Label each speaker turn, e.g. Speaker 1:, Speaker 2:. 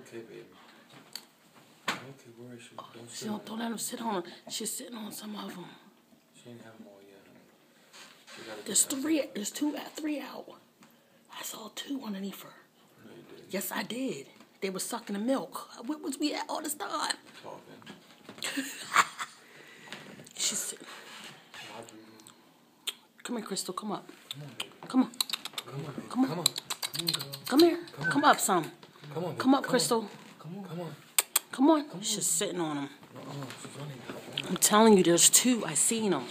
Speaker 1: Okay, baby. Okay, where is she?
Speaker 2: Don't let him sit on her. She's sitting on some of them.
Speaker 1: She ain't have them all yet.
Speaker 2: There's three. There's three out. I saw two underneath her.
Speaker 1: No, you didn't.
Speaker 2: Yes, I did. They were sucking the milk. Where was we at all this time?
Speaker 1: Talking.
Speaker 2: She's sitting. Come here, Crystal. Come up.
Speaker 1: Come on, baby.
Speaker 2: Come on.
Speaker 1: Come on.
Speaker 2: Come on.
Speaker 1: Come on.
Speaker 2: Come here. Come up some.
Speaker 1: Come on.
Speaker 2: Come up, Crystal.
Speaker 1: Come on. Come on.
Speaker 2: Come on. She's sitting on him.
Speaker 1: She's running.
Speaker 2: I'm telling you, there's two. I seen them.